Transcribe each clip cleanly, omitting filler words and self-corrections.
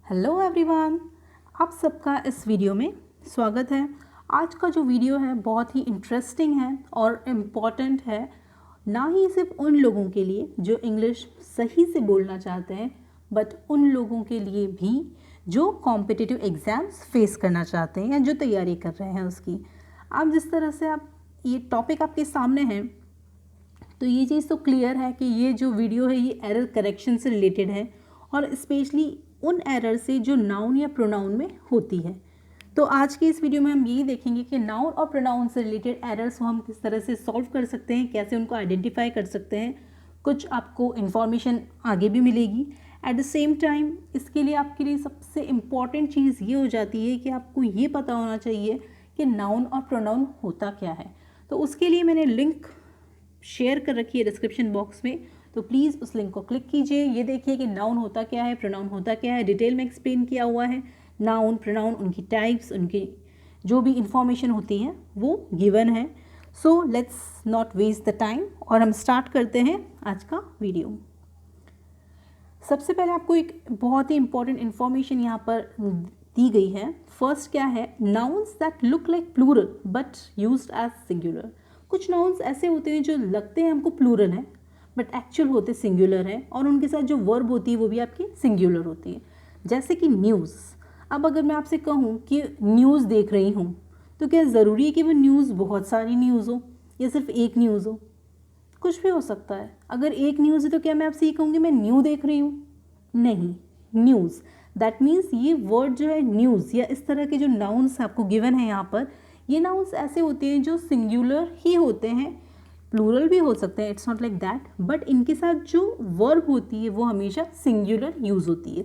Hello everyone, आप सबका इस वीडियो में स्वागत है। आज का जो वीडियो है बहुत ही इंटरेस्टिंग है और इम्पॉर्टेंट है, ना ही सिर्फ उन लोगों के लिए जो इंग्लिश सही से बोलना चाहते हैं, बट उन लोगों के लिए भी जो कॉम्पिटिटिव एग्ज़ाम्स फेस करना चाहते हैं या जो तैयारी कर रहे हैं उसकी। आप जिस तरह से आप ये टॉपिक आपके सामने है, तो ये चीज़ तो क्लियर है कि ये जो वीडियो है ये एरर करेक्शन से रिलेटेड है और स्पेशली उन एरर से जो नाउन या प्रोनाउन में होती है। तो आज की इस वीडियो में हम यही देखेंगे कि नाउन और प्रोनाउन से रिलेटेड एरर्स को हम किस तरह से सॉल्व कर सकते हैं, कैसे उनको आइडेंटिफाई कर सकते हैं। कुछ आपको इन्फॉर्मेशन आगे भी मिलेगी। एट द सेम टाइम इसके लिए आपके लिए सबसे इम्पॉर्टेंट चीज़ ये हो जाती है कि आपको ये पता होना चाहिए कि नाउन और प्रोनाउन होता क्या है। तो उसके लिए मैंने लिंक शेयर कर रखी है डिस्क्रिप्शन बॉक्स में, तो प्लीज़ उस लिंक को क्लिक कीजिए। ये देखिए कि नाउन होता क्या है, प्रोनाउन होता क्या है, डिटेल में एक्सप्लेन किया हुआ है। नाउन, प्रोनाउन, उनकी टाइप्स, उनकी जो भी इंफॉर्मेशन होती है वो गिवन है। So let's not waste the time और हम स्टार्ट करते हैं आज का वीडियो। सबसे पहले आपको एक बहुत ही इंपॉर्टेंट इंफॉर्मेशन यहाँ पर दी गई है। फर्स्ट क्या है, nouns that look like plural but used as singular. कुछ नाउन्स ऐसे होते हैं जो लगते हैं हमको प्लूरल हैं बट एक्चुअल होते सिंगुलर है, और उनके साथ जो वर्ब होती है वो भी आपकी सिंगुलर होती है। जैसे कि न्यूज़। अब अगर मैं आपसे कहूँ कि न्यूज़ देख रही हूँ, तो क्या ज़रूरी है कि वो न्यूज़ बहुत सारी न्यूज़ हो या सिर्फ एक न्यूज़ हो? कुछ भी हो सकता है। अगर एक न्यूज़ है तो क्या मैं आपसे ये कहूँगी मैं न्यू देख रही हूँ? नहीं, न्यूज़। दैट मीन्स ये वर्ड जो है न्यूज़ या इस तरह के जो नाउन्स आपको गिवन है यहाँ पर, ये नाउन्स ऐसे होते हैं जो सिंगुलर ही होते हैं, प्लूरल भी हो सकते हैं, it's not like that, but इनके साथ जो वर्ब होती है वो हमेशा सिंगुलर यूज़ होती है।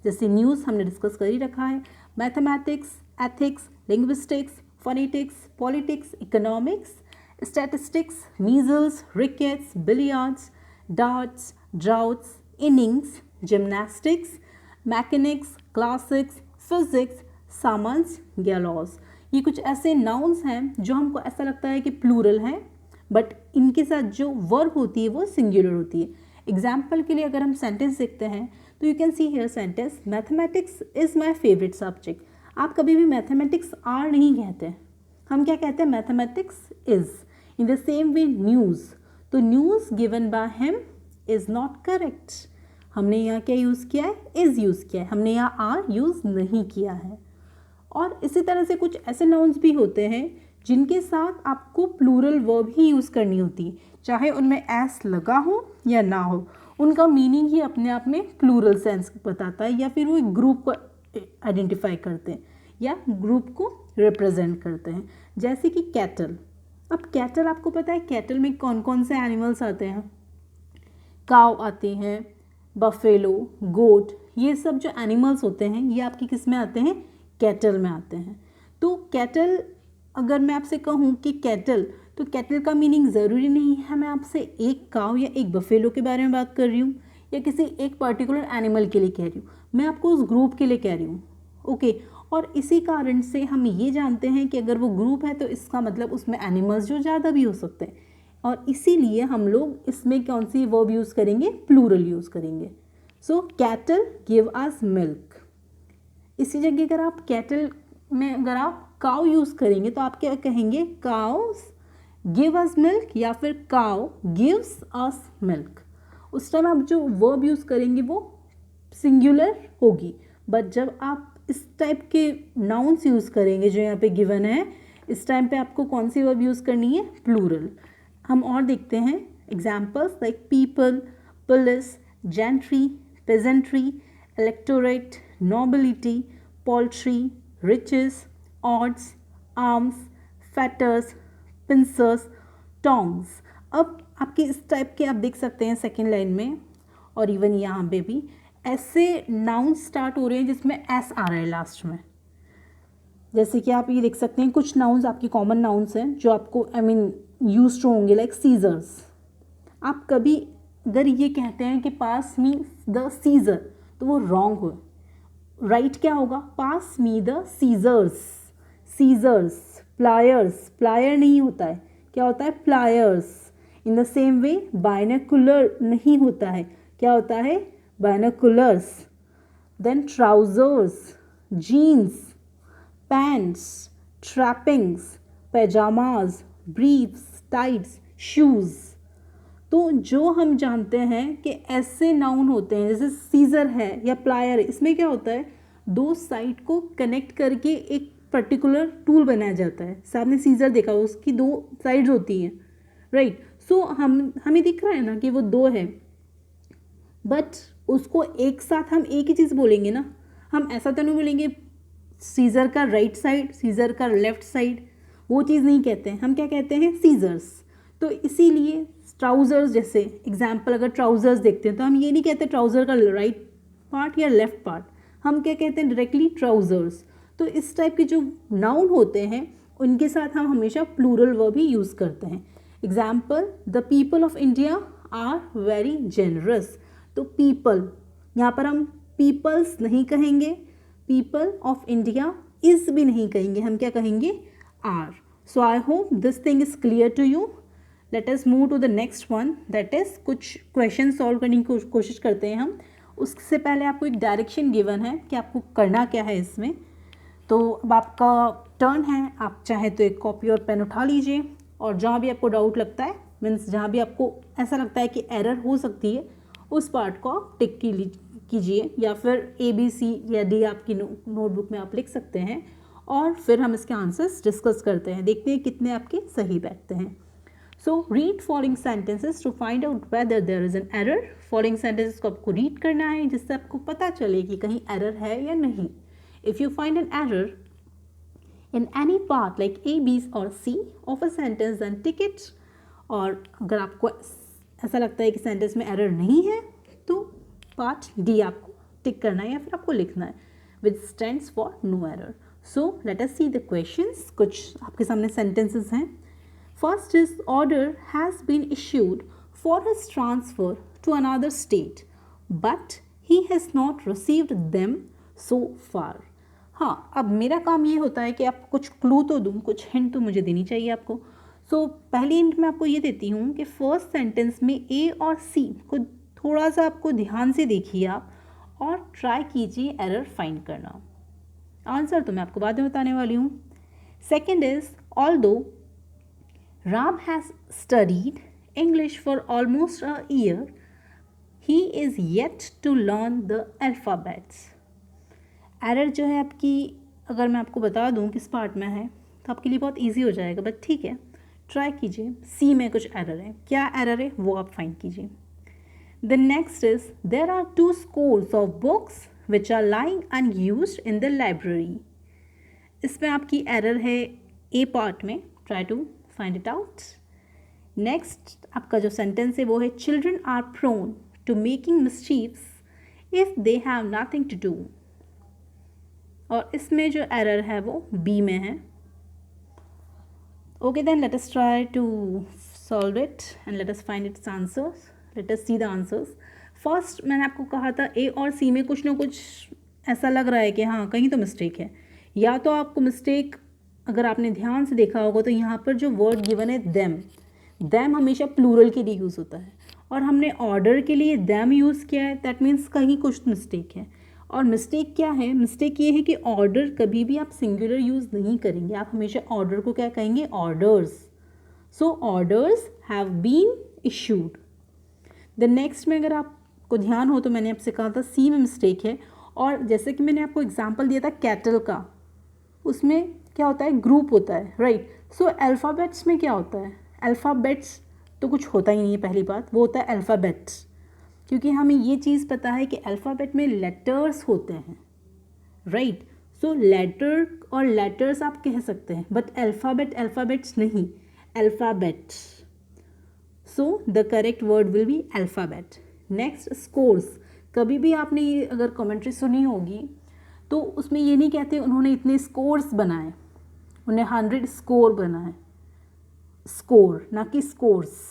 जैसे न्यूज़ हमने डिस्कस कर ही रखा है। Mathematics, ethics, linguistics, phonetics, politics, economics, statistics, measles, rickets, billiards, darts, draughts, innings, gymnastics, mechanics, classics, physics, summons, gallows. ये कुछ ऐसे नाउन्स हैं जो हमको ऐसा लगता है कि प्लूरल हैं, बट इनके साथ जो वर्ब होती है वो सिंगुलर होती है। एग्जाम्पल के लिए अगर हम सेंटेंस देखते हैं तो you can see here sentence, mathematics is my favourite subject. आप कभी भी मैथमेटिक्स आर नहीं कहते, हम क्या कहते हैं, mathematics is. In the same way news, तो news given by him is not correct. हमने यहाँ क्या यूज़ किया है, इज़ यूज़ किया है, हमने यहाँ आर यूज़ नहीं किया है। और इसी तरह से कुछ ऐसे नाउन्स भी होते हैं जिनके साथ आपको प्लूरल वर्ब ही यूज़ करनी होती है, चाहे उनमें एस लगा हो या ना हो, उनका मीनिंग ही अपने आप में प्लूरल सेंस बताता है, या फिर वो एक ग्रुप को आइडेंटिफाई करते हैं या ग्रुप को रिप्रेजेंट करते हैं। जैसे कि कैटल। अब कैटल, आपको पता है कैटल में कौन कौन से एनिमल्स आते हैं? काव आते हैं, बफेलो, गोट, ये सब जो एनिमल्स होते हैं ये आपकी किस में आते हैं, कैटल में आते हैं। तो कैटल, अगर मैं आपसे कहूँ कि कैटल, तो कैटल का मीनिंग ज़रूरी नहीं है मैं आपसे एक काव या एक बफेलो के बारे में बात कर रही हूँ या किसी एक पर्टिकुलर एनिमल के लिए कह रही हूँ, मैं आपको उस ग्रुप के लिए कह रही हूँ। ओके, और इसी कारण से हम ये जानते हैं कि अगर वो ग्रुप है तो इसका मतलब उसमें एनिमल्स जो ज़्यादा भी हो सकते हैं, और इसीलिए हम लोग इसमें कौन सी वर्ब यूज़ करेंगे, प्लूरल यूज़ करेंगे। सो कैटल गिव अस मिल्क। इसी जगह अगर आप कैटल में अगर आप काउ यूज़ करेंगे तो आप क्या कहेंगे, काउस गिव अस मिल्क या फिर काउ गिव्स अस मिल्क। उस टाइम आप जो वर्ब यूज़ करेंगे वो सिंगुलर होगी, बट जब आप इस टाइप के नाउन्स यूज़ करेंगे जो यहाँ पे गिवन है, इस टाइम पे आपको कौन सी वर्ब यूज़ करनी है, प्लूरल। हम और देखते हैं examples like people, police, gentry, pageantry, electorate, nobility, poultry, riches, odds, arms, fetters, pincers, tongs. अब आपके इस टाइप के आप देख सकते हैं सेकेंड लाइन में, और इवन यहाँ पे भी ऐसे नाउन स्टार्ट हो रहे हैं जिसमें एस आ रहा है लास्ट में। जैसे कि आप ये देख सकते हैं कुछ नाउन्स आपकी कॉमन नाउन्स हैं जो आपको यूज्ड होंगे, लाइक सीजर्स। आप कभी अगर ये कहते हैं कि पास मी द सीजर, तो वो रॉन्ग हो। राइट क्या होगा, pass me the scissors. Scissors, pliers, plier नहीं होता है, क्या होता है, pliers. In the same way binocular नहीं होता है, क्या होता है, binoculars. Then trousers, jeans, pants, trappings, pyjamas, briefs, tights, shoes. तो जो हम जानते हैं कि ऐसे नाउन होते हैं जैसे सीज़र है या प्लायर है, इसमें क्या होता है, दो साइड को कनेक्ट करके एक पर्टिकुलर टूल बनाया जाता है। सामने सीज़र देखा, उसकी दो साइड्स होती हैं, राइट। सो हमें दिख रहा है ना कि वो दो है, बट उसको एक साथ हम एक ही चीज़ बोलेंगे ना। हम ऐसा तो नहीं बोलेंगे सीज़र का राइट साइड, सीज़र का लेफ्ट साइड, वो चीज़ नहीं कहते हैं। हम क्या कहते हैं, सीज़र्स। तो इसीलिए ट्राउज़र्स, जैसे एग्जाम्पल अगर ट्राउज़र्स देखते हैं तो हम ये नहीं कहते ट्राउज़र का राइट पार्ट या लेफ्ट पार्ट, हम क्या कहते हैं डायरेक्टली ट्राउज़र्स। तो इस टाइप के जो नाउन होते हैं उनके साथ हम हमेशा प्लूरल वर्ब ही यूज़ करते हैं। Example, the people of India are very generous. तो पीपल, यहाँ पर हम पीपल्स नहीं कहेंगे, पीपल ऑफ इंडिया इज भी नहीं कहेंगे, हम क्या कहेंगे, are. So I hope this thing is clear to you. Let us move to the next one, that is कुछ क्वेश्चन सॉल्व करने की कोशिश करते हैं हम। उससे पहले आपको एक डायरेक्शन गिवन है कि आपको करना क्या है इसमें। तो अब आपका टर्न है, आप चाहे तो एक कॉपी और पेन उठा लीजिए और जहाँ भी आपको डाउट लगता है, मीन्स जहाँ भी आपको ऐसा लगता है कि एरर हो सकती है, उस पार्ट को आप टिक कीजिए, या फिर ABC या D आपकी नोटबुक में आप लिख सकते हैं और फिर हम इसके आंसर्स डिस्कस करते हैं, देखते हैं कितने आपके सही बैठते हैं। So read following sentences to find out whether there is an error. Following sentences को आपको रीड करना है जिससे आपको पता चले कि कहीं एरर है या नहीं। If you find an error in any part like A, B or C of a sentence then tick it। और अगर आपको ऐसा लगता है कि सेंटेंस में एरर नहीं है तो पार्ट D आपको टिक करना है या फिर आपको लिखना है which stands for no error। So let us see the questions। कुछ आपके सामने sentences हैं। First is order has been issued for his transfer to another state but he has not received them so far। हाँ, अब मेरा काम ये होता है कि आप कुछ क्लू तो दूँ, कुछ हिंट तो मुझे देनी चाहिए आपको। सो पहली हिंट मैं आपको ये देती हूँ कि फर्स्ट सेंटेंस में A और C को थोड़ा सा आपको ध्यान से देखिए आप और ट्राई कीजिए एरर फाइंड करना। आंसर तो मैं आपको बाद में बताने वाली हूँ। Second is although Ram has studied English for almost a year he is yet to learn the alphabets. Error जो है आपकी, अगर मैं आपको बता दूं किस पार्ट में है तो आपके लिए बहुत इजी हो जाएगा, बट ठीक है, ट्राई कीजिए। सी में कुछ एरर है, क्या एरर है वो आप फाइंड कीजिए। The next is there are 2 scores of books which are lying unused in the library. इसमें आपकी एरर है ए पार्ट में, try to find it out. Next आपका जो सेंटेंस है वो है children are prone to making मिस्चीव्स if they have nothing to do. और इसमें जो एरर है वो बी में है। Okay then let us try to solve it and let us find its answers. Late us see the answers. First मैंने आपको कहा था ए और सी में कुछ ना कुछ ऐसा लग रहा है कि हाँ कहीं तो मिस्टेक है। या तो आपको मिस्टेक, अगर आपने ध्यान से देखा होगा तो यहाँ पर जो वर्ड गिवन है देम, देम हमेशा प्लूरल के लिए यूज़ होता है और हमने ऑर्डर के लिए देम यूज़ किया है, दैट मीन्स कहीं कुछ मिस्टेक है। और मिस्टेक क्या है, मिस्टेक ये है कि ऑर्डर कभी भी आप सिंगुलर यूज़ नहीं करेंगे, आप हमेशा ऑर्डर को क्या कहेंगे, orders. So orders have been issued. The next में अगर आपको ध्यान हो तो मैंने आपसे कहा था सी में मिस्टेक है, और जैसे कि मैंने आपको एग्जांपल दिया था कैटल का, उसमें क्या होता है, ग्रुप होता है, राइट। सो अल्फ़ाबेट्स में क्या होता है, अल्फ़ाबेट्स तो कुछ होता ही नहीं है, पहली बात वो होता है अल्फ़ाबेट्स, क्योंकि हमें ये चीज़ पता है कि अल्फ़ाबेट में लेटर्स होते हैं, राइट। सो लेटर और लेटर्स आप कह सकते हैं, बट अल्फ़ाबेट अल्फ़ाबेट्स नहीं, alphabet. So the correct word will be alphabet. Next scores, कभी भी आपने ये अगर कमेंट्री सुनी होगी तो उसमें ये नहीं कहते उन्होंने इतने स्कोर्स बनाए, उन्हें 100 स्कोर बनाए, स्कोर ना कि स्कोर्स।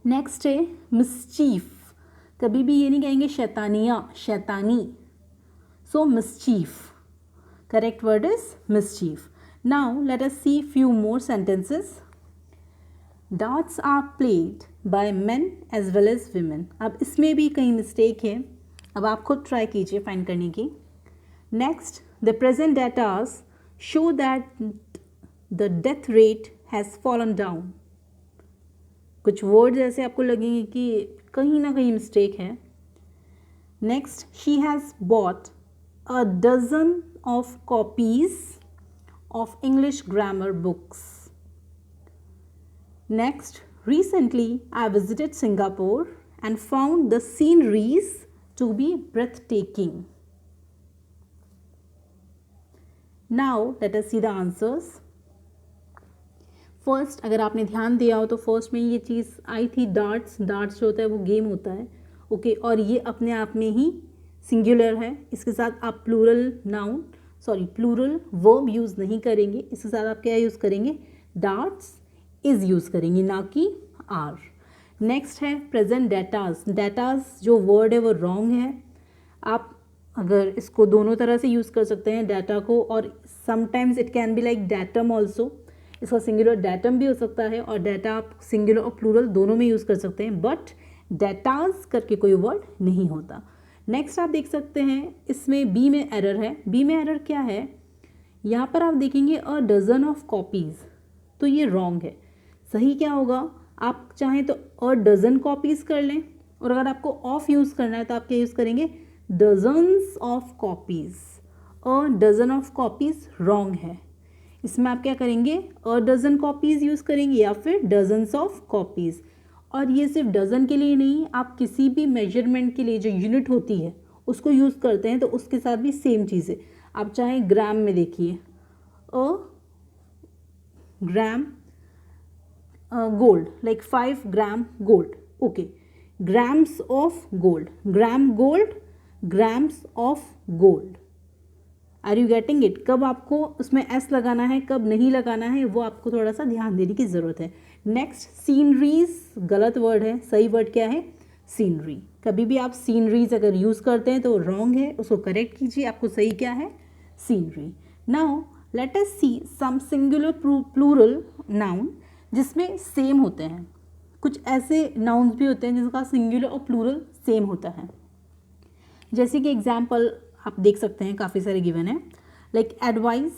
नेक्स्ट है मिसचीफ, कभी भी ये नहीं कहेंगे शैतानिया, शैतानी। So mischief, correct word is mischief. Now let us see few more sentences. Dance are played by men as well as women. अब इसमें भी कहीं मिस्टेक है, अब आप खुद ट्राई कीजिए फाइंड करने की। Next, the present datas show that the death rate has fallen down. कुछ वर्ड्स ऐसे आपको लगेंगे कि कहीं ना कहीं मिस्टेक है। Next, she has bot a dozen of copies of English grammar books. Next, recently I visited Singapore and found the sceneries to be breathtaking. Now let us see the answers. First, अगर आपने ध्यान दिया हो तो first में ये चीज़ आई थी darts. Darts जो होता है वो गेम होता है, ओके, और ये अपने आप में ही सिंगुलर है। इसके साथ आप प्लूरल वर्ब यूज़ नहीं करेंगे। इसके साथ आप क्या यूज़ करेंगे? डार्ट्स इज़ यूज़ करेंगे, ना कि आर। नेक्स्ट है प्रेजेंट डेटास। डेटास जो वर्ड है वो रॉन्ग है। आप अगर इसको दोनों तरह से यूज़ कर सकते हैं डाटा को, और sometimes it can be like datum also. इसका सिंगुलर डेटम भी हो सकता है और डाटा आप सिंगुलर और प्लूरल दोनों में यूज़ कर सकते हैं, बट डेटास करके कोई वर्ड नहीं होता। नेक्स्ट आप देख सकते हैं इसमें बी में एरर है। बी में एरर क्या है? यहाँ पर आप देखेंगे अ डजन ऑफ कॉपीज़, तो ये रॉन्ग है। सही क्या होगा? आप चाहें तो अ डजन कॉपीज़ कर लें, और अगर आपको ऑफ यूज़ करना है तो आप क्या यूज़ करेंगे? Dozens of copies. A dozen of copies wrong है। इसमें आप क्या करेंगे? अ डजन कॉपीज़ यूज़ करेंगे या फिर डजन्स ऑफ कॉपीज़। और ये सिर्फ डज़न के लिए नहीं, आप किसी भी मेजरमेंट के लिए जो यूनिट होती है उसको यूज़ करते हैं तो उसके साथ भी सेम चीज़ है। आप चाहे ग्राम में देखिए, a gram gold, like 5 gram gold, okay, grams of gold, gram gold, grams of gold. Are you getting it? कब आपको उसमें एस लगाना है, कब नहीं लगाना है, वो आपको थोड़ा सा ध्यान देने की ज़रूरत है। नेक्स्ट, सीनरीज गलत वर्ड है। सही वर्ड क्या है? सीनरी। कभी भी आप सीनरीज अगर यूज़ करते हैं तो रॉन्ग है, उसको करेक्ट कीजिए। आपको सही क्या है? Scenery. Now let us see some singular plural noun जिसमें सेम होते हैं। कुछ ऐसे नाउन्स भी होते हैं जिसका सिंगुलर और प्लूरल सेम होता है। जैसे कि एग्जाम्पल आप देख सकते हैं, काफ़ी सारे गिवन है, लाइक एडवाइस,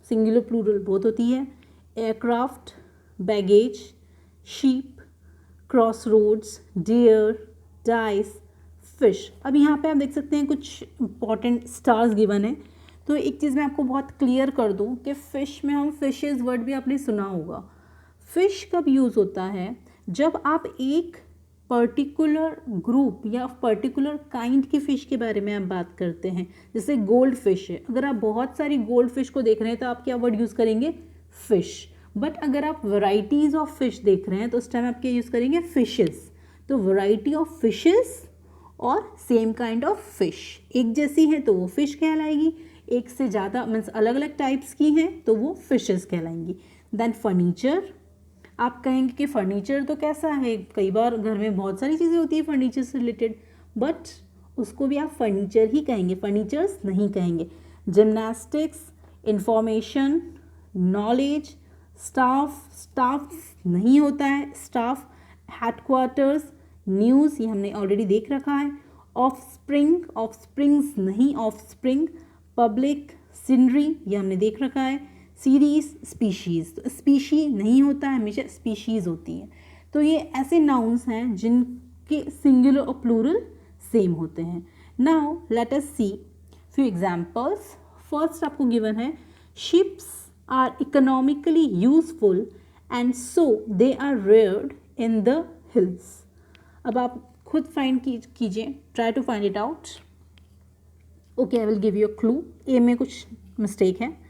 सिंगुलर प्लूरल बहुत होती है। Aircraft, baggage, sheep, crossroads, deer, dice, fish. अब यहाँ पे आप देख सकते हैं कुछ इंपॉर्टेंट स्टार्स गिवन है। तो एक चीज़ मैं आपको बहुत क्लियर कर दूँ कि फ़िश में हम फिशेज़ वर्ड भी आपने सुना होगा। फ़िश कब यूज़ होता है? जब आप एक पर्टिकुलर ग्रुप या पर्टिकुलर काइंड की फ़िश के बारे में आप बात करते हैं। जैसे गोल्ड फिश है, अगर आप बहुत सारी गोल्ड फिश को देख रहे हैं तो आप क्या वर्ड यूज़ करेंगे? फ़िश। बट अगर आप वैराइटीज़ ऑफ फिश देख रहे हैं तो उस टाइम आप क्या यूज़ करेंगे? फिशेस। तो वैरायटी ऑफ फिशेस और सेम काइंड ऑफ फिश, एक जैसी है तो वो फिश कहलाएगी, एक से ज़्यादा मीन्स अलग अलग टाइप्स की हैं तो वो फिशेस कहलाएंगी। देन फर्नीचर, आप कहेंगे कि फर्नीचर तो कैसा है? कई बार घर में बहुत सारी चीज़ें होती है फर्नीचर से रिलेटेड, बट उसको भी आप फर्नीचर ही कहेंगे, फर्नीचर्स नहीं कहेंगे। जिमनास्टिक्स, इंफॉर्मेशन, नॉलेज, स्टाफ नहीं होता है, स्टाफ, हेडक्वार्टर्स, न्यूज़, ये हमने ऑलरेडी देख रखा है। ऑफस्प्रिंग्स नहीं, ऑफस्प्रिंग, पब्लिक, सीनरी, ये हमने देख रखा है। सीरीज, स्पीशीज़, तो स्पीशी नहीं होता है, हमेशा स्पीशीज़ होती है। तो ये ऐसे नाउन्स हैं जिनके सिंगुलर और प्लूरल सेम होते हैं। Now let us see few examples. First आपको गिवन है, ships are economically useful and so they are reared in the hills. अब आप खुद फाइंड कीजिए, try to find it out. Okay, I will give you a clue. A में कुछ mistake है।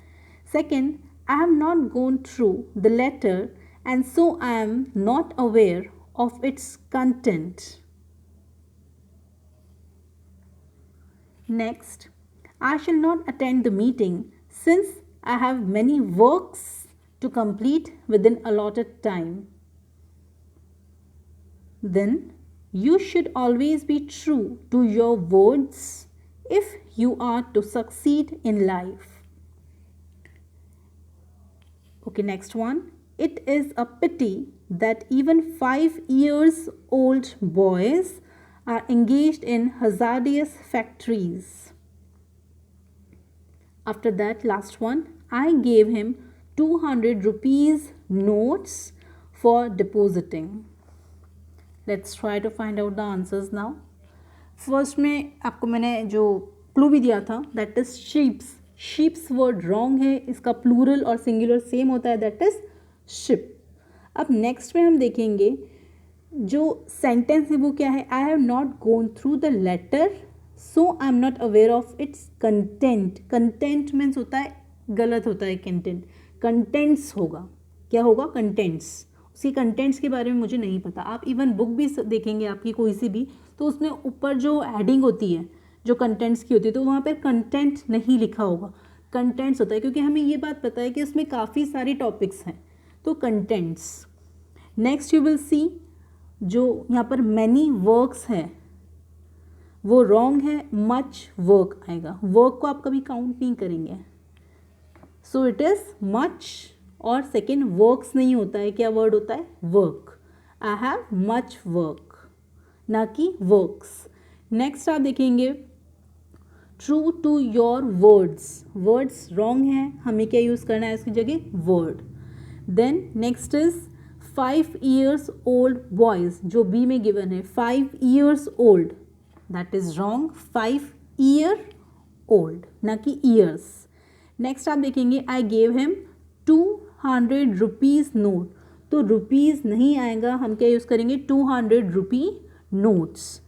Second, I have not gone through the letter and so I am not aware of its content. Next, I shall not attend the meeting since I have many works to complete within allotted time. Then, you should always be true to your words if you are to succeed in life. Okay, next one. It is a pity that even 5 years old boys are engaged in hazardous factories. After that, last one, I gave him 200 rupees notes for depositing. Let's try to find out the answers now. First में आपको मैंने जो clue भी दिया था, that is sheeps. Sheeps word wrong है, इसका plural और सिंगुलर सेम होता है, दैट इज शिप. अब नेक्स्ट में हम देखेंगे जो सेंटेंस है वो क्या है, I have not gone through the letter so I am not aware of its content. Content means होता है, गलत होता है कंटेंट, कंटेंट्स होगा. क्या होगा, कंटेंट्स. उसकी कंटेंट्स के बारे में मुझे नहीं पता. आप इवन बुक भी देखेंगे आपकी कोई सी भी, तो उसमें ऊपर जो हेडिंग होती है जो कंटेंट्स की होती है, तो वहाँ पर कंटेंट नहीं लिखा होगा, कंटेंट्स होता है, क्योंकि हमें ये बात पता है कि उसमें काफ़ी सारी टॉपिक्स हैं, तो contents. Next you will see जो यहाँ पर मैनी वर्क्स है वो रॉन्ग है, मच वर्क आएगा. वर्क को आप कभी काउंट नहीं करेंगे, सो इट इज़ मच. और सेकेंड वर्क्स नहीं होता है, क्या वर्ड होता है, work. I have much work, ना कि वर्क्स. नेक्स्ट आप देखेंगे true to your words. Words wrong है, हमें क्या यूज़ करना है इसकी जगह, word. Then next is 5 years old boys, जो बी में गिवन है 5 years old, that is wrong. 5 year old ना कि ईयर्स. नेक्स्ट आप देखेंगे I gave him 200 rupees note, तो रुपीज़ नहीं आएगा, हम क्या यूज़ करेंगे 200 रुपी नोट्स.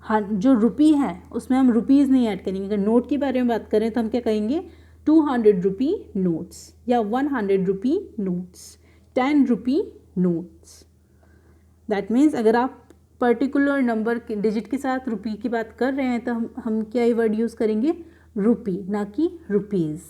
हाँ, जो रुपी है उसमें हम रुपीज़ नहीं ऐड करेंगे. अगर नोट के बारे में बात करें तो हम क्या कहेंगे 200 रुपी नोट्स या 100 rupee notes, 10 rupee notes. That means अगर आप पर्टिकुलर नंबर के डिजिट के साथ रुपी की बात कर रहे हैं तो हम क्या वर्ड यूज़ करेंगे, रुपी, ना कि rupees.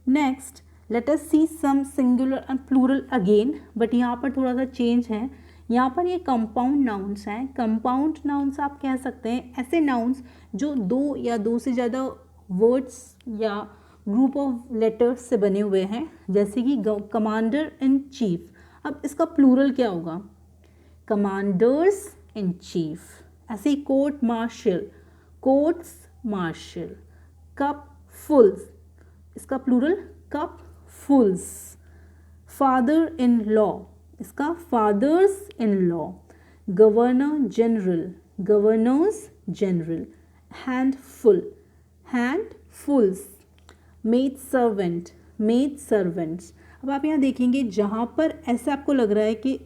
Next let us see some singular and plural again, but यहाँ पर थोड़ा सा चेंज है. यहाँ पर ये कंपाउंड नाउन्स हैं. कंपाउंड नाउन्स आप कह सकते हैं ऐसे नाउन्स जो दो या दो से ज़्यादा वर्ड्स या ग्रुप ऑफ लेटर्स से बने हुए हैं, जैसे कि कमांडर इन चीफ. अब इसका प्लूरल क्या होगा, कमांडर्स इन चीफ. ऐसे ही court martial, courts martial. Cupfuls, इसका plural cupfuls. Father in law, इसका fathers in law. Governor general, governors general. Handful, handfuls. Maid servant, maid servants. अब आप यहाँ देखेंगे जहाँ पर ऐसा आपको लग रहा है कि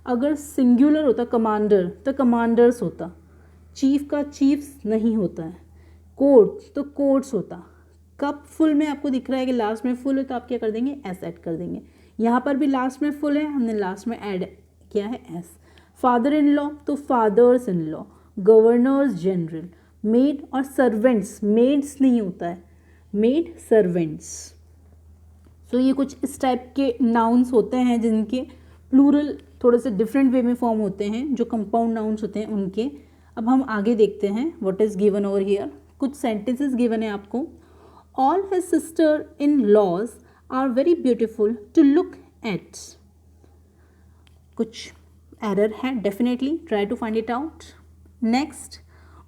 अगर सिंगुलर होता कमांडर तो कमांडर्स होता, चीफ का चीफ्स नहीं होता है, कोर्ट तो कोर्ट्स होता. कप फुल में आपको दिख रहा है कि लास्ट में फुल है तो आप क्या कर देंगे, एस ऐड कर देंगे. यहाँ पर भी लास्ट में फुल है, हमने लास्ट में ऐड किया है एस. फादर इन लॉ तो fathers in law. Governors general. Maid और सर्वेंट्स, मेड्स नहीं होता है, मेड सर्वेंट्स. सो ये कुछ इस टाइप के नाउन्स होते हैं जिनके प्लूरल थोड़े से डिफरेंट वे में फॉर्म होते हैं, जो कंपाउंड नाउन्स होते हैं उनके. अब हम आगे देखते हैं what is given over here. कुछ सेंटेंसेस गिवन है आपको. All his sister in laws are very beautiful to look at. कुछ एरर है definitely, try to find it out. Next,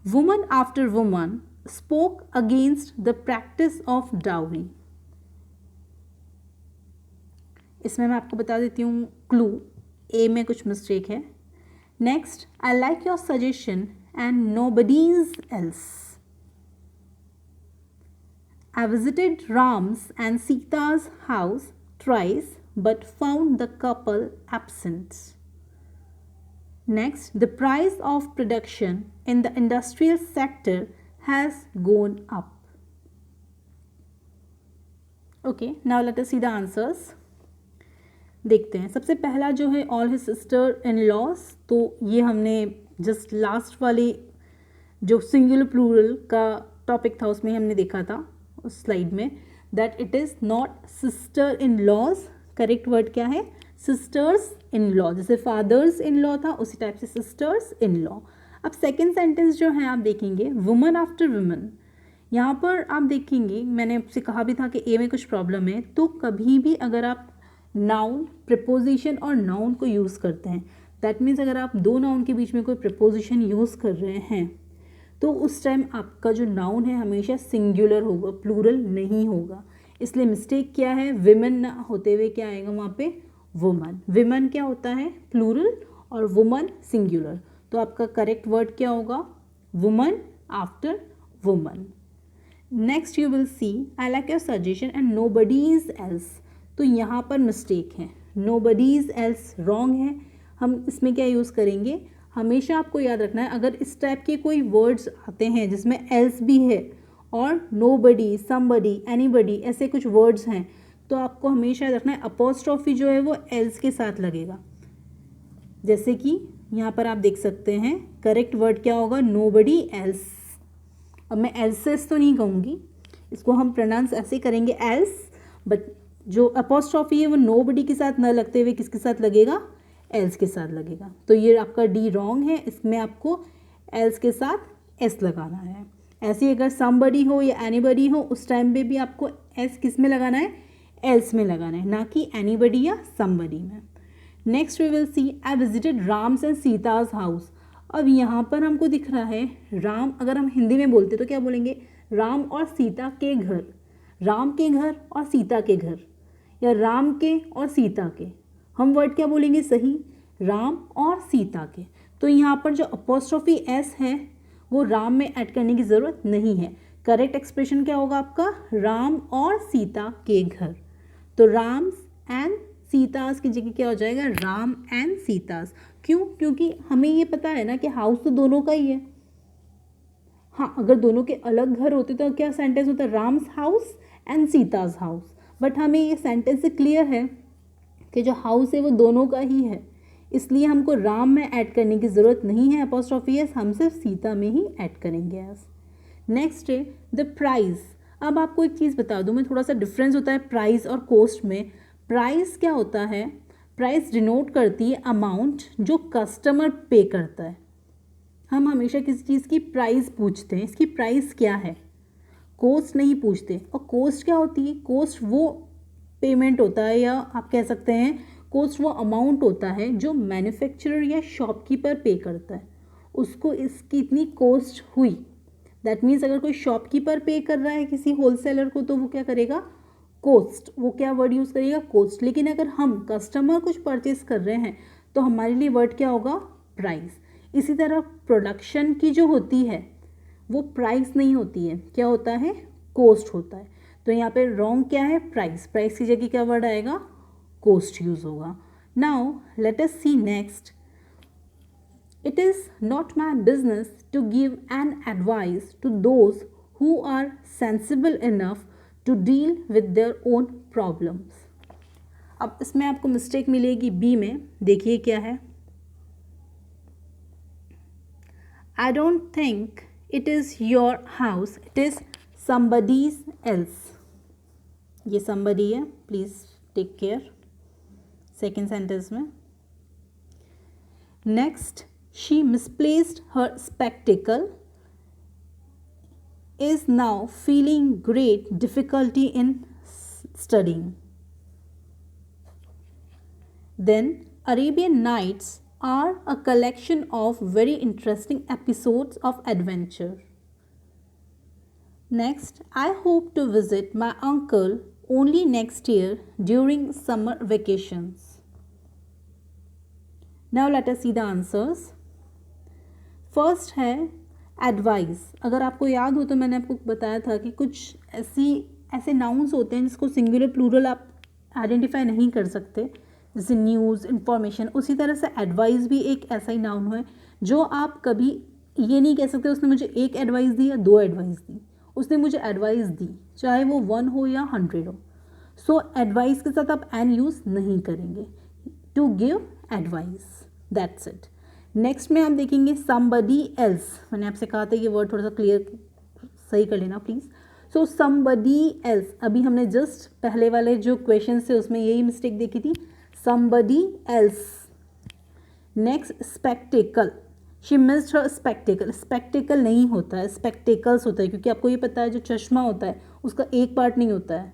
woman after woman spoke against the practice of dowry. इसमें मैं आपको बता देती हूँ क्लू, ए में कुछ मिस्टेक है. Next, I like your suggestion and nobody's else. I visited Ram's and Sita's house twice but found the couple absent. Next, the price of production in the industrial sector has gone up. Okay, now let us see the answers. देखते हैं. सबसे पहला जो है all his sister in laws, तो ये हमने just last वाली जो सिंगुलर प्लूरल का टॉपिक था उसमें हमने देखा था उस स्लाइड में, that it is not sister in laws. Correct word क्या है, सिस्टर्स इन लॉ. जैसे फादर्स इन लॉ था उसी टाइप से सिस्टर्स इन लॉ. अब सेकेंड सेंटेंस जो है आप देखेंगे वुमन आफ्टर वुमन. यहाँ पर आप देखेंगे मैंने आपसे कहा भी था कि ए में कुछ प्रॉब्लम है, तो कभी भी अगर आप नाउन, प्रिपोजिशन और नाउन को यूज़ करते हैं दैट मीन्स अगर आप दो नाउन के बीच में कोई प्रपोजिशन यूज़ कर रहे हैं तो उस टाइम आपका जो नाउन है हमेशा सिंगुलर होगा, प्लूरल नहीं होगा। इसलिए मिस्टेक क्या है, विमेन ना होते हुए क्या आएगा वहाँ पे, वुमन। विमेन क्या होता है, प्लूरल, और वुमन सिंगुलर। तो आपका करेक्ट वर्ड क्या होगा, woman after woman. Next you will see I like your suggestion and nobody's else. तो यहाँ पर मिस्टेक है, नोबडीज एल्स रॉन्ग है। हम इसमें क्या यूज़ करेंगे, हमेशा आपको याद रखना है अगर इस टाइप के कोई वर्ड्स आते हैं जिसमें एल्स भी है और नोबडी, समबडी, एनीबडी ऐसे कुछ वर्ड्स हैं तो आपको हमेशा याद रखना है अपोस्ट्रॉफी जो है वो एल्स के साथ लगेगा। जैसे कि यहाँ पर आप देख सकते हैं करेक्ट वर्ड क्या होगा, नोबडी एल्स। अब मैं एल्सेस तो नहीं कहूँगी, इसको हम प्रोनाउंस ऐसे करेंगे एल्स, बट जो अपोस्ट्रॉफी है वो नोबडी के साथ न लगते हुए किसके साथ लगेगा, एल्स के साथ लगेगा। तो ये आपका डी रॉन्ग है, इसमें आपको एल्स के साथ एस लगाना है। ऐसे ही अगर समबडी हो या एनीबडी हो उस टाइम पे भी आपको एस किस में लगाना है, एल्स में लगाना है, ना कि एनीबडी या समबडी में। Next we will see I visited Ram's and Sita's house. अब यहाँ पर हमको दिख रहा है राम, अगर हम हिंदी में बोलते तो क्या बोलेंगे, राम और सीता के घर, राम के घर और सीता के घर, या राम के और सीता के। हम वर्ड क्या बोलेंगे सही, राम और सीता के। तो यहाँ पर जो अपोस्ट्रोफी एस है वो राम में ऐड करने की ज़रूरत नहीं है। करेक्ट एक्सप्रेशन क्या होगा आपका, राम और सीता के घर। तो राम्स एंड सीतास की जगह क्या हो जाएगा, राम एंड सीतास। क्यों, क्योंकि हमें ये पता है ना कि हाउस तो दोनों का ही है। हाँ, अगर दोनों के अलग घर होते तो क्या सेंटेंस होता है, Ram's house and Sita's house. But हमें ये सेंटेंस से क्लियर है कि जो हाउस है वो दोनों का ही है, इसलिए हमको राम में ऐड करने की ज़रूरत नहीं है अपोस्ट्रोफी एस, हम सिर्फ सीता में ही ऐड करेंगे एस। नेक्स्ट है द प्राइस। अब आपको एक चीज़ बता दूँ मैं, थोड़ा सा डिफरेंस होता है प्राइस और कोस्ट में। प्राइस क्या होता है, प्राइस डिनोट करती है अमाउंट जो कस्टमर पे करता है। हम हमेशा किसी चीज़ की प्राइस पूछते हैं, इसकी प्राइस क्या है, कोस्ट नहीं पूछते। और कोस्ट क्या होती है, कोस्ट वो पेमेंट होता है, या आप कह सकते हैं कोस्ट वो अमाउंट होता है जो मैन्युफैक्चरर या शॉपकीपर पे करता है, उसको इसकी इतनी कोस्ट हुई। दैट मीन्स अगर कोई शॉपकीपर पे कर रहा है किसी होलसेलर को तो वो क्या करेगा, कोस्ट, वो क्या वर्ड यूज़ करेगा, कोस्ट। लेकिन अगर हम कस्टमर कुछ परचेस कर रहे हैं तो हमारे लिए वर्ड क्या होगा, प्राइस। इसी तरह प्रोडक्शन की जो होती है वो प्राइस नहीं होती है, क्या होता है, कोस्ट होता है। तो यहाँ पे रॉन्ग क्या है, प्राइस, प्राइस की जगह क्या वर्ड आएगा, कोस्ट यूज़ होगा। Now let us see next. It is not my business to give an advice to those who are sensible enough to deal with their own problems. अब इसमें आपको mistake मिलेगी B में, देखिए क्या है, I don't think it is your house, it is somebody's else। ये somebody है, please take care. Second sentence में next, she misplaced her spectacle, is now feeling great difficulty in studying. Then Arabian nights are a collection of very interesting episodes of adventure. Next, I hope to visit my uncle only next year during summer vacations. Now let us see the answers. First है advice। अगर आपको याद हो तो मैंने आपको बताया था कि कुछ ऐसे नाउन्स होते हैं जिसको सिंगुलर प्लूरल आप आइडेंटिफाई नहीं कर सकते, जैसे न्यूज़, इंफॉर्मेशन। उसी तरह से एडवाइस भी एक ऐसा ही नाउन है जो आप कभी ये नहीं कह सकते उसने मुझे एक एडवाइस दी या दो एडवाइस दी, उसने मुझे एडवाइस दी, चाहे वो 1 हो या 100 हो। सो एडवाइस के साथ आप एन यूज़ नहीं करेंगे, to give advice, that's it. Next में आप देखेंगे समबडी एल्स। मैंने आपसे कहा था ये वर्ड थोड़ा सा क्लियर सही कर लेना प्लीज़। सो समबडी एल्स, अभी हमने जस्ट पहले वाले जो क्वेश्चन थे उसमें यही मिस्टेक देखी थी, somebody else। Next spectacled, she missed her spectacled. Spectacled नहीं होता है, स्पेक्टिकल्स होता है, क्योंकि आपको ये पता है जो चश्मा होता है उसका एक पार्ट नहीं होता है।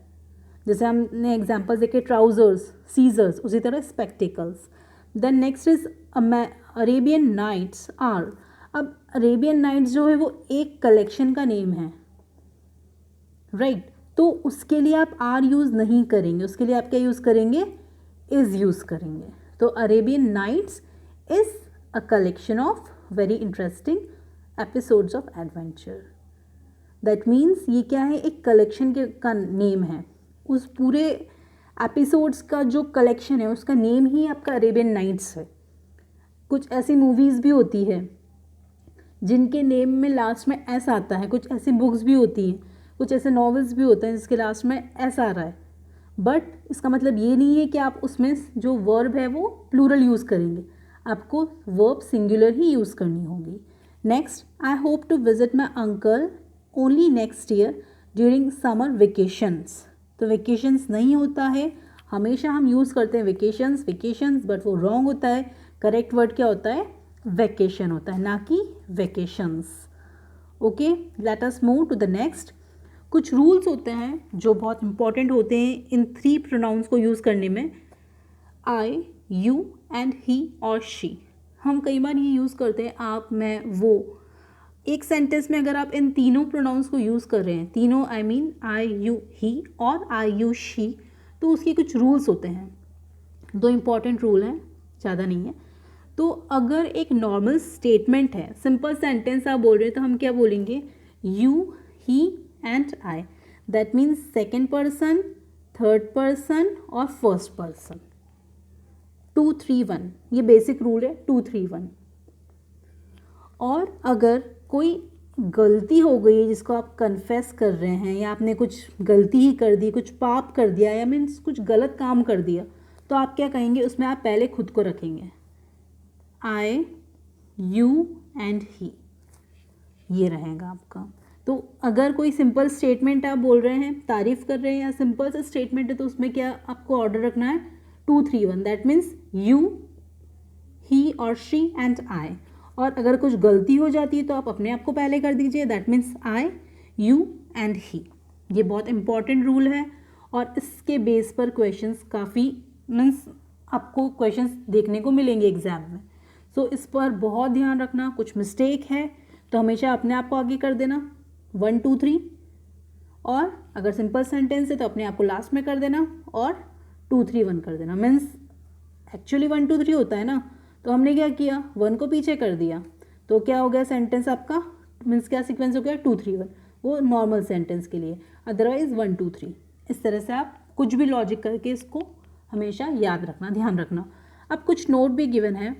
जैसे हमने एग्जांपल देखे ट्राउजर्स, सीजर्स, उसी तरह spectacles. Then next is Arabian Nights are, अब अरेबियन नाइट्स जो है वो एक कलेक्शन का नेम है, राइट तो उसके लिए आप आर यूज़ नहीं करेंगे, उसके लिए आप क्या यूज़ करेंगे, इज़ यूज़ करेंगे। तो Arabian Nights is a collection of very interesting episodes of adventure. That means ये क्या है, एक कलेक्शन के का नेम है, उस पूरे एपिसोड्स का जो कलेक्शन है उसका नेम ही आपका अरेबियन नाइट्स है। कुछ ऐसी मूवीज़ भी होती है जिनके नेम में लास्ट में एस आता है, कुछ ऐसी बुक्स भी होती हैं, कुछ ऐसे नॉवेल्स भी होते हैं जिसके लास्ट में एस आ रहा है, बट इसका मतलब ये नहीं है कि आप उसमें जो वर्ब है वो प्लूरल यूज़ करेंगे, आपको वर्ब सिंगुलर ही यूज़ करनी होगी। Next, I hope to visit my uncle only next year during summer vacations. तो वेकेशंस नहीं होता है, हमेशा हम यूज़ करते हैं वेकेशंस, बट वो रॉन्ग होता है। करेक्ट वर्ड क्या होता है, वेकेशन होता है, ना कि vacations. Okay, let us move to the next. कुछ रूल्स होते हैं जो बहुत इंपॉर्टेंट होते हैं इन 3 प्रोनाउंस को यूज़ करने में, आई, यू एंड ही और शी। हम कई बार ये यूज़ करते हैं आप, मैं, वो। एक सेंटेंस में अगर आप इन तीनों प्रोनाउंस को यूज़ कर रहे हैं, तीनों आई मीन आई, यू, ही और आई, यू, शी, तो उसके कुछ रूल्स होते हैं। 2 इम्पॉर्टेंट रूल हैं, ज़्यादा नहीं है। तो अगर एक नॉर्मल स्टेटमेंट है, सिंपल सेंटेंस आप बोल रहे हैं, तो हम क्या बोलेंगे, you, he and I. That means second person, third person और फर्स्ट पर्सन। 2, 3, 1 ये बेसिक रूल है, 2, 3, 1। और अगर कोई गलती हो गई है जिसको आप कन्फेस कर रहे हैं, या आपने कुछ गलती ही कर दी, कुछ पाप कर दिया, या मीन्स कुछ गलत काम कर दिया, तो आप क्या कहेंगे, उसमें आप पहले खुद को रखेंगे, आई, यू एंड ही, ये रहेगा आपका। तो अगर कोई सिंपल स्टेटमेंट आप बोल रहे हैं, तारीफ़ कर रहे हैं, या सिंपल सा स्टेटमेंट है, तो उसमें क्या आपको ऑर्डर रखना है, 2, 3, 1। दैट मीन्स यू, ही और शी एंड आई। और अगर कुछ गलती हो जाती है तो आप अपने आप को पहले कर दीजिए, that means I, you and ही। ये बहुत इंपॉर्टेंट रूल है और इसके बेस पर क्वेश्चंस काफ़ी मीन्स आपको क्वेश्चंस देखने को मिलेंगे एग्जाम में। सो इस पर बहुत ध्यान रखना, कुछ मिस्टेक है तो हमेशा अपने आप को आगे कर देना, 1, 2, 3। और अगर सिंपल सेंटेंस है तो अपने आप को लास्ट में कर देना और 2, 3, 1 कर देना। मीन्स एक्चुअली 1, 2, 3 होता है ना, तो हमने क्या किया, 1 को पीछे कर दिया, तो क्या हो गया सेंटेंस आपका, मीन्स क्या सीक्वेंस हो गया, 2, 3, 1। वो नॉर्मल सेंटेंस के लिए, अदरवाइज 1, 2, 3। इस तरह से आप कुछ भी लॉजिक करके इसको हमेशा याद रखना, ध्यान रखना। अब कुछ नोट भी गिवन है।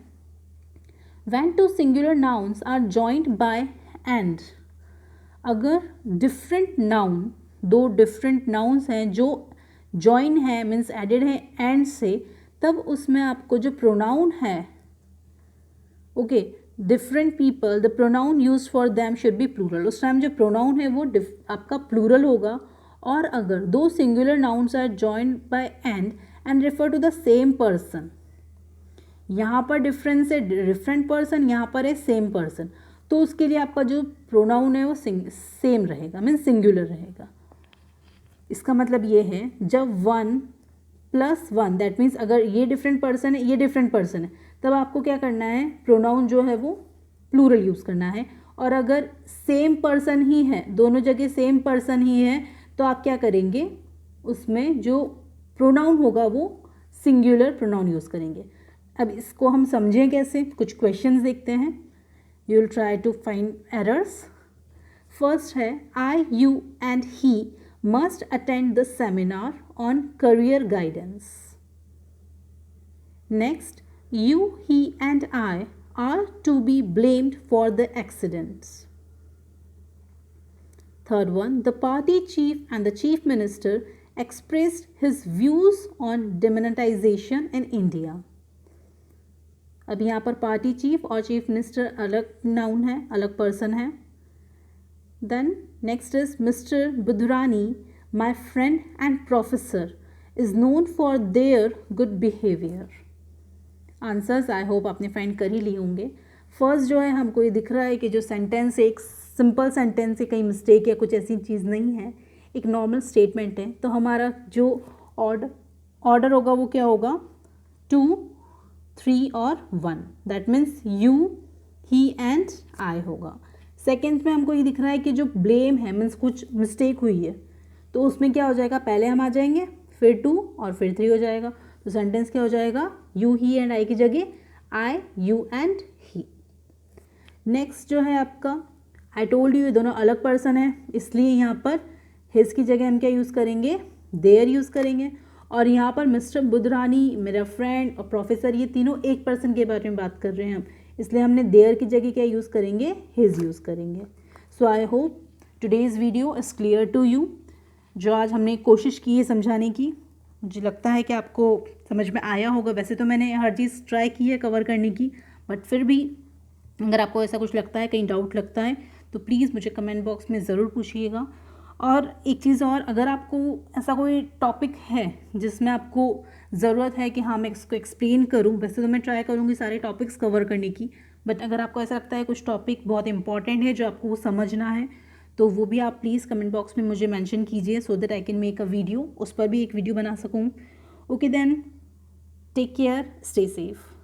When 2 singular nouns are joined by and, अगर डिफरेंट नाउन, 2 डिफरेंट नाउन्स हैं जो जॉइन है, मीन्स एडेड है एंड से, तब उसमें आपको जो प्रोनाउन है, okay, different people, the pronoun use for them should be plural. उस टाइम जो प्रोनाउन है वो आपका प्लूरल होगा। और अगर 2 singular nouns are joined by and refer to the same person, यहाँ पर डिफरेंस है डिफरेंट पर्सन, यहाँ पर है सेम पर्सन, तो उसके लिए आपका जो प्रोनाउन है वो सेम रहेगा, मीन्स सिंगुलर रहेगा। इसका मतलब ये है जब 1 + 1, दैट मीन्स अगर ये डिफरेंट पर्सन है, ये डिफरेंट पर्सन है, तब आपको क्या करना है, प्रोनाउन जो है वो प्लूरल यूज़ करना है। और अगर सेम पर्सन ही है, दोनों जगह सेम पर्सन ही है, तो आप क्या करेंगे, उसमें जो प्रोनाउन होगा वो सिंगुलर प्रोनाउन यूज़ करेंगे। अब इसको हम समझें कैसे, कुछ क्वेश्चंस देखते हैं। You will try to find errors. First है, I, you and he must attend the seminar on career guidance. Next, you, he and I are to be blamed for the accidents. Third one, the party chief and the chief minister expressed his views on demonetization in India. अब यहाँ पर party chief और chief minister अलग noun है, अलग person है। Then next is Mr. Budhrani, my friend and professor, is known for their good behavior. Answers I hope आपने find कर ही लिए होंगे। फर्स्ट जो है हमको ये दिख रहा है कि जो सेंटेंस है एक सिंपल सेंटेंस है, कहीं मिस्टेक या कुछ ऐसी चीज़ नहीं है, एक नॉर्मल स्टेटमेंट है। तो हमारा जो ऑर्डर होगा वो क्या होगा, 2, 3 और 1, that means you, he and I होगा। सेकेंड में हमको ये दिख रहा है कि जो ब्लेम है मीन्स कुछ मिस्टेक हुई है, तो उसमें क्या हो जाएगा, पहले हम आ जाएंगे, फिर 2 और फिर 3 हो जाएगा। तो सेंटेंस क्या हो जाएगा, यू, ही एंड आई की जगह आई, यू एंड ही। नेक्स्ट जो है आपका आई टोल्ड यू, ये दोनों अलग पर्सन है, इसलिए यहाँ पर हिज की जगह हम क्या यूज़ करेंगे, देयर यूज़ करेंगे। और यहाँ पर मिस्टर बुधरानी, मेरा फ्रेंड और प्रोफेसर, ये तीनों एक पर्सन के बारे में बात कर रहे हैं हम, इसलिए हमने देयर की जगह क्या यूज़ करेंगे, हिज यूज़ करेंगे। So I hope today's video is clear to you. जो आज हमने कोशिश की है समझाने की, मुझे लगता है कि आपको समझ में आया होगा। वैसे तो मैंने हर चीज़ ट्राई की है कवर करने की, बट फिर भी अगर आपको ऐसा कुछ लगता है, कहीं डाउट लगता है, तो प्लीज़ मुझे कमेंट बॉक्स में ज़रूर पूछिएगा। और एक चीज़ और, अगर आपको ऐसा कोई टॉपिक है जिसमें आपको ज़रूरत है कि हाँ मैं इसको एक्सप्लेन करूँ, वैसे तो मैं ट्राई करूँगी सारे टॉपिक्स कवर करने की, बट अगर आपको ऐसा लगता है कुछ टॉपिक बहुत इंपॉर्टेंट है जो आपको समझना है, तो वो भी आप प्लीज़ कमेंट बॉक्स में मुझे मेंशन कीजिए, so that I can make a video, उस पर भी एक वीडियो बना सकूँ। Okay then, take care, stay safe.